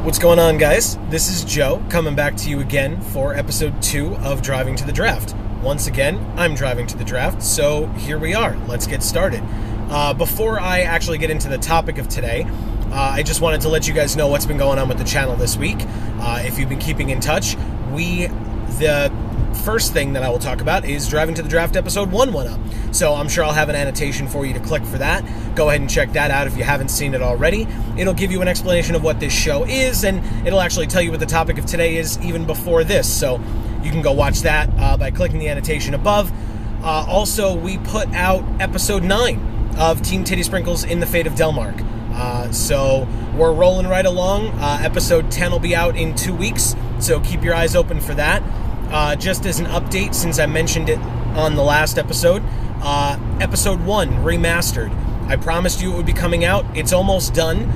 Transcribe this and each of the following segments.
What's going on, guys? This is Joe coming back to you again for episode 2 of Driving to the Draft. Once again, I'm driving to the draft, so here we are. Let's get started. Before I actually get into the topic of today, I just wanted to let you guys know what's been going on with the channel this week. If you've been keeping in touch, the first thing that I will talk about is Driving to the Draft episode 1 went up. So I'm sure I'll have an annotation for you to click for that. Go ahead and check that out if you haven't seen it already. It'll give you an explanation of what this show is, and it'll actually tell you what the topic of today is even before this. So you can go watch that by clicking the annotation above. Also, we put out episode 9 of Team Titty Sprinkles in the Fate of Delmark. So we're rolling right along. Episode 10 will be out in 2 weeks, so keep your eyes open for that. Just as an update, since I mentioned it on the last episode, episode 1 remastered. I promised you it would be coming out. It's almost done,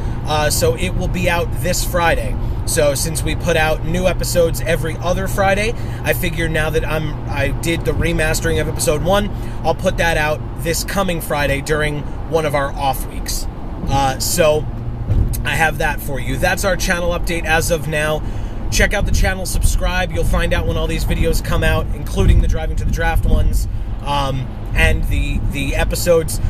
so it will be out this Friday. So since we put out new episodes every other Friday, I figure now that I did the remastering of episode 1, I'll put that out this coming Friday during one of our off weeks. So I have that for you. That's our channel update as of now. Check out the channel, subscribe. You'll find out when all these videos come out, including the Driving to the Draft ones. And the episodes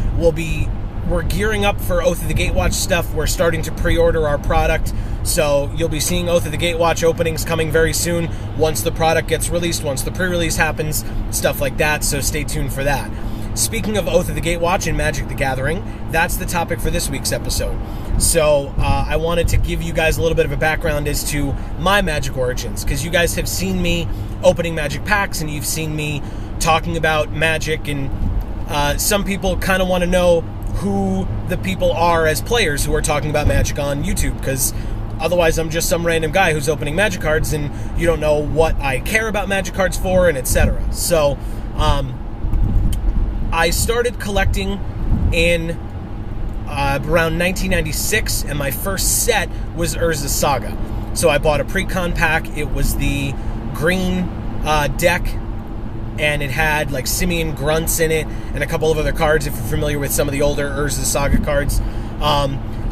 we're gearing up for Oath of the Gatewatch stuff. We're starting to pre-order our product. So you'll be seeing Oath of the Gatewatch openings coming very soon once the product gets released, once the pre-release happens, stuff like that. So stay tuned for that. Speaking of Oath of the Gatewatch and Magic the Gathering, that's the topic for this week's episode. So I wanted to give you guys a little bit of a background as to my Magic origins, because you guys have seen me opening Magic packs and you've seen me talking about Magic, and some people kind of want to know who the people are as players who are talking about Magic on YouTube, because otherwise I'm just some random guy who's opening Magic cards and you don't know what I care about Magic cards for, and etc. So I started collecting in around 1996, and my first set was Urza's Saga. So I bought a pre-con pack. It was the green deck, and it had like Simian Grunts in it and a couple of other cards, if you're familiar with some of the older Urza's Saga cards.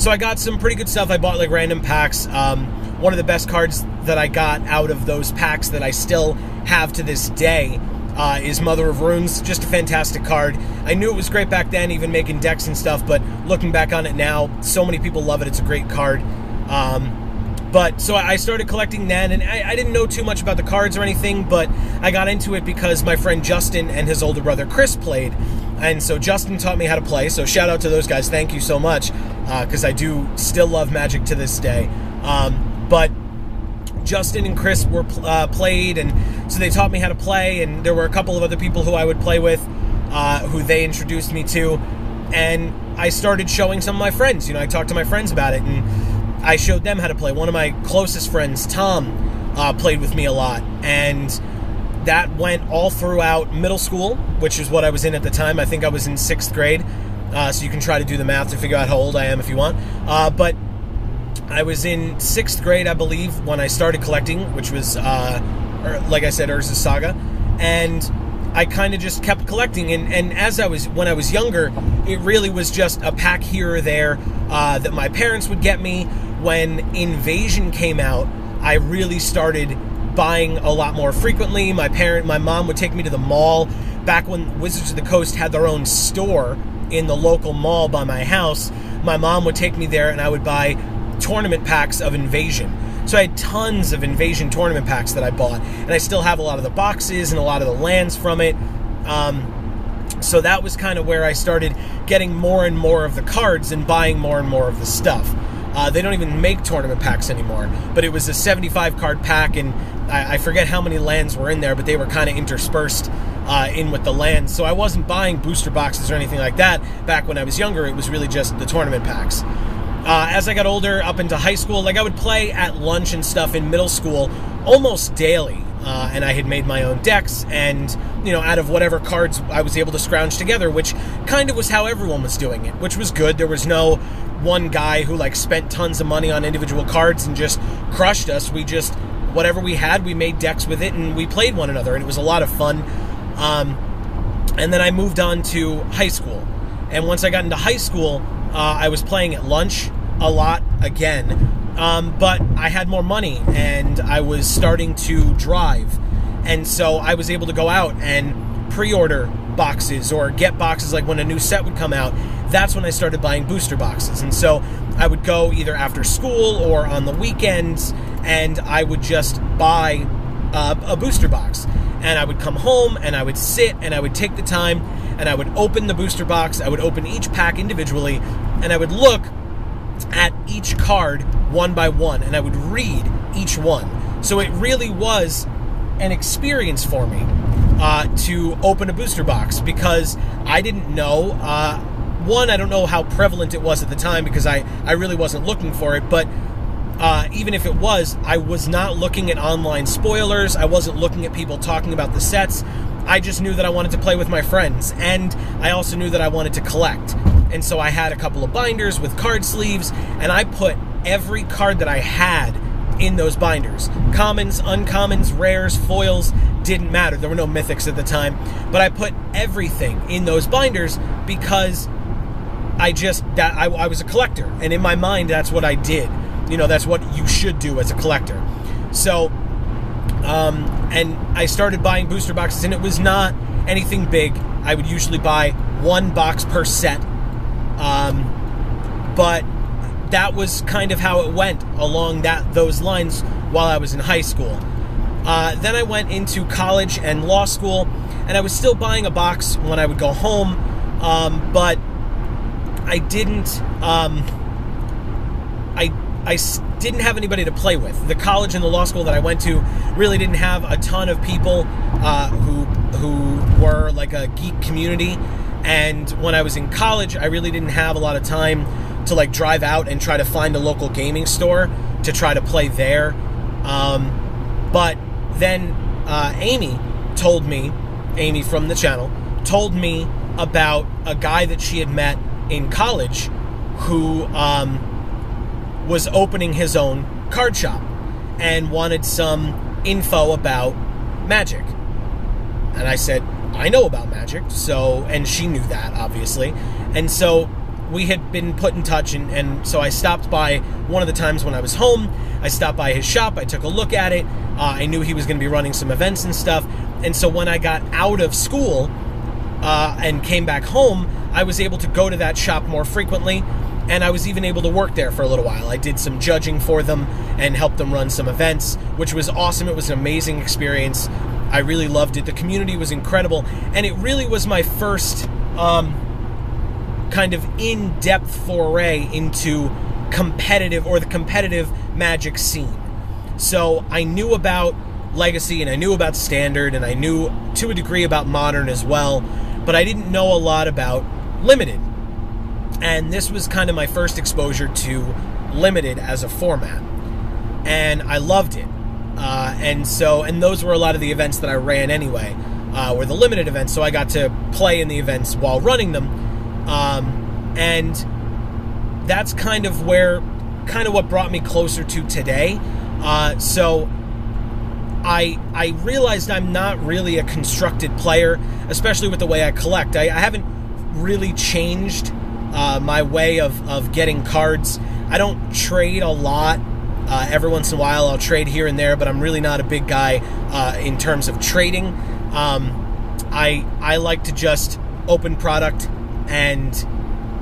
So I got some pretty good stuff. I bought like random packs. One of the best cards that I got out of those packs that I still have to this day is Mother of Runes. Just a fantastic card. I knew it was great back then, even making decks and stuff, but looking back on it now, so many people love it. It's a great card. But so I started collecting then, and I didn't know too much about the cards or anything, but I got into it because my friend Justin and his older brother Chris played. And so Justin taught me how to play, so shout out to those guys. Thank you so much, because I do still love Magic to this day. But Justin and Chris were played, and so they taught me how to play, and there were a couple of other people who I would play with, who they introduced me to, and I started showing some of my friends. You know, I talked to my friends about it, and I showed them how to play. One of my closest friends, Tom, played with me a lot, and that went all throughout middle school, which is what I was in at the time. I think I was in 6th grade, so you can try to do the math to figure out how old I am if you want. But I was in 6th grade, I believe, when I started collecting, which was, like I said, Urza's Saga, and I kind of just kept collecting, and when I was younger, it really was just a pack here or there that my parents would get me. When Invasion came out, I really started buying a lot more frequently. My mom would take me to the mall. Back when Wizards of the Coast had their own store in the local mall by my house, my mom would take me there, and I would buy tournament packs of Invasion. So I had tons of Invasion tournament packs that I bought, and I still have a lot of the boxes and a lot of the lands from it. So that was kind of where I started getting more and more of the cards and buying more and more of the stuff. They don't even make tournament packs anymore, but it was a 75 card pack, and I forget how many lands were in there, but they were kind of interspersed in with the lands. So I wasn't buying booster boxes or anything like that back when I was younger. It was really just the tournament packs. As I got older, up into high school, like I would play at lunch and stuff in middle school almost daily, and I had made my own decks, and you know, out of whatever cards I was able to scrounge together, which kind of was how everyone was doing it, which was good. There was no one guy who like spent tons of money on individual cards and just crushed us. We just, whatever we had, we made decks with it, and we played one another, and it was a lot of fun. And then I moved on to high school, and once I got into high school, I was playing at lunch a lot again, But I had more money, and I was starting to drive. And so I was able to go out and pre-order boxes or get boxes like when a new set would come out. That's when I started buying booster boxes. And so I would go either after school or on the weekends, and I would just buy a booster box. And I would come home, and I would sit, and I would take the time, and I would open the booster box. I would open each pack individually, and I would look at each card one by one, and I would read each one. So it really was an experience for me to open a booster box, because I didn't know, one, I don't know how prevalent it was at the time, because I really wasn't looking for it, but even if it was, I was not looking at online spoilers. I wasn't looking at people talking about the sets. I just knew that I wanted to play with my friends, and I also knew that I wanted to collect. And so I had a couple of binders with card sleeves, and I put every card that I had in those binders. Commons, uncommons, rares, foils, didn't matter. There were no mythics at the time, but I put everything in those binders because I was a collector, and in my mind, that's what I did. You know, that's what you should do as a collector. So, and I started buying booster boxes, and it was not anything big. I would usually buy one box per set, but that was kind of how it went along those lines while I was in high school. Then I went into college and law school, and I was still buying a box when I would go home, but I didn't. I didn't have anybody to play with. The college and the law school that I went to really didn't have a ton of people who were like a geek community. And when I was in college, I really didn't have a lot of time to like drive out and try to find a local gaming store to try to play there. But then Amy from the channel, told me about a guy that she had met in college who was opening his own card shop and wanted some info about Magic. And I said, I know about Magic, and she knew that, obviously. And so we had been put in touch, and so I stopped by one of the times when I was home. I stopped by his shop, I took a look at it. I knew he was going to be running some events and stuff. And so when I got out of school and came back home, I was able to go to that shop more frequently. And I was even able to work there for a little while. I did some judging for them and helped them run some events, which was awesome. It was an amazing experience. I really loved it. The community was incredible. And it really was my first kind of in-depth foray into the competitive Magic scene. So I knew about Legacy, and I knew about Standard, and I knew to a degree about Modern as well, but I didn't know a lot about Limited. And this was kind of my first exposure to Limited as a format. And I loved it. And those were a lot of the events that I ran anyway, were the Limited events. So I got to play in the events while running them. And that's kind of what brought me closer to today. So I realized I'm not really a constructed player, especially with the way I collect. I haven't really changed my way of getting cards. I don't trade a lot. Every once in a while I'll trade here and there, but I'm really not a big guy in terms of trading. I like to just open product and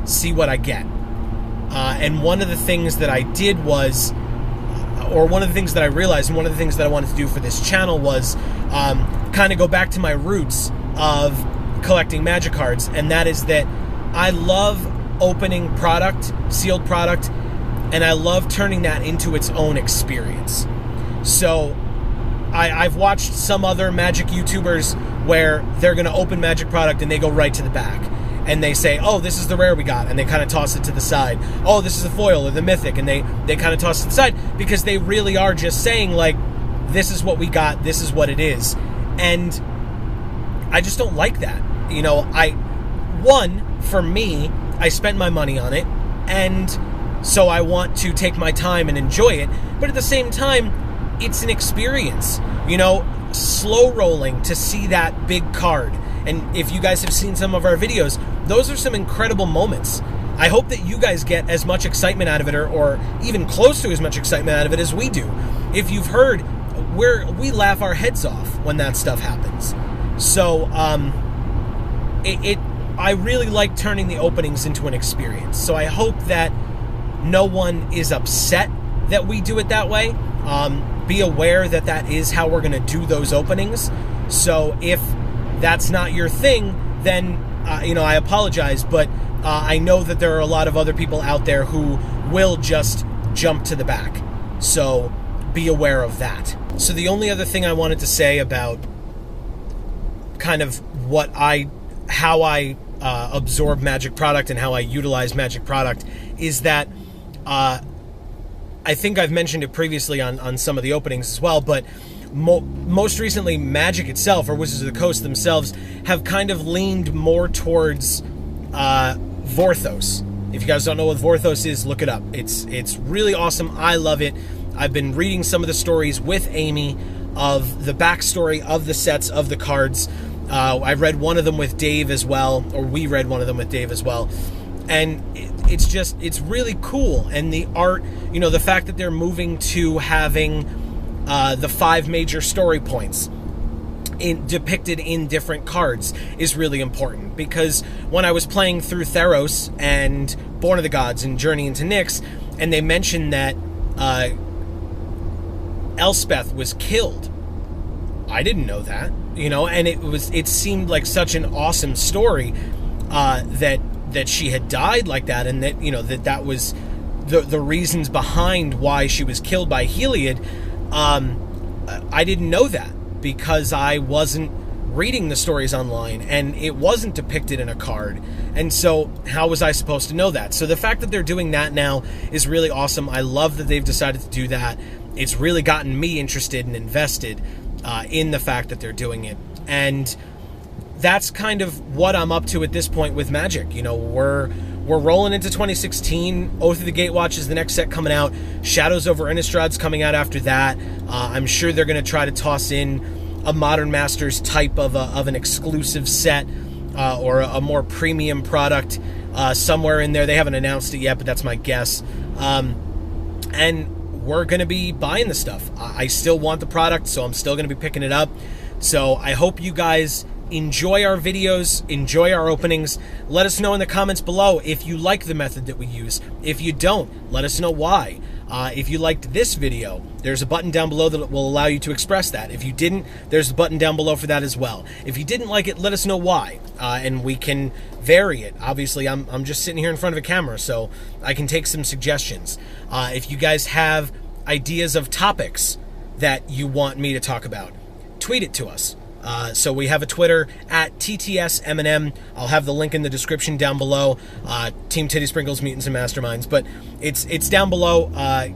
see what I get. And one of the things that I did was, or one of the things that I realized, and one of the things that I wanted to do for this channel was kind of go back to my roots of collecting Magic cards, and that is that I love opening product, sealed product, and I love turning that into its own experience. So I've watched some other Magic YouTubers where they're going to open Magic product and they go right to the back. And they say, oh, this is the rare we got, and they kind of toss it to the side. Oh, this is the foil or the mythic, and they kind of toss it to the side because they really are just saying, like, this is what we got, this is what it is. And I just don't like that. You know, for me, I spent my money on it, and so I want to take my time and enjoy it. But at the same time, it's an experience. You know, slow rolling to see that big card. And if you guys have seen some of our videos, those are some incredible moments. I hope that you guys get as much excitement out of it, or even close to as much excitement out of it as we do. If you've heard, we laugh our heads off when that stuff happens. So I really like turning the openings into an experience. So I hope that no one is upset that we do it that way. Be aware that that is how we're going to do those openings. So if that's not your thing, then I apologize, but I know that there are a lot of other people out there who will just jump to the back. So be aware of that. So the only other thing I wanted to say about kind of how I absorb Magic product and how I utilize Magic product is that I think I've mentioned it previously on some of the openings as well, but most recently Magic itself, or Wizards of the Coast themselves, have kind of leaned more towards Vorthos. If you guys don't know what Vorthos is, look it up. It's really awesome. I love it. I've been reading some of the stories with Amy of the backstory of the sets, of the cards. I read one of them with Dave as well, or we read one of them with Dave as well. And it's really cool. And the art, the fact that they're moving to having the 5 major story points depicted in different cards is really important, because when I was playing through Theros and Born of the Gods and Journey into Nyx, and they mentioned that Elspeth was killed, I didn't know that, and it seemed like such an awesome story that she had died like that, and that that was the reasons behind why she was killed by Heliod. I didn't know that because I wasn't reading the stories online, and it wasn't depicted in a card. And so how was I supposed to know that? So the fact that they're doing that now is really awesome. I love that they've decided to do that. It's really gotten me interested and invested in the fact that they're doing it. And that's kind of what I'm up to at this point with Magic. We're rolling into 2016. Oath of the Gatewatch is the next set coming out. Shadows over Innistrad's coming out after that. I'm sure they're going to try to toss in a Modern Masters type of an exclusive set or a more premium product somewhere in there. They haven't announced it yet, but that's my guess. And we're going to be buying the stuff. I still want the product, so I'm still going to be picking it up. So I hope you guys enjoy our videos, enjoy our openings. Let us know in the comments below if you like the method that we use. If you don't, let us know why. If you liked this video, there's a button down below that will allow you to express that. If you didn't, there's a button down below for that as well. If you didn't like it, let us know why, and we can vary it. Obviously, I'm just sitting here in front of a camera, so I can take some suggestions. If you guys have ideas of topics that you want me to talk about, tweet it to us. So we have a Twitter at TTSMNM. I'll have the link in the description down below. Team Titty Sprinkles, Mutants and Masterminds. But it's down below.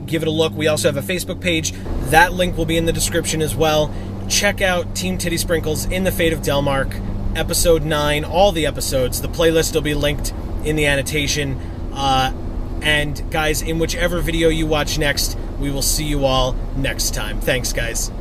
Give it a look. We also have a Facebook page. That link will be in the description as well. Check out Team Titty Sprinkles in the Fate of Delmark, episode 9, all the episodes. The playlist will be linked in the annotation. And guys, in whichever video you watch next, we will see you all next time. Thanks, guys.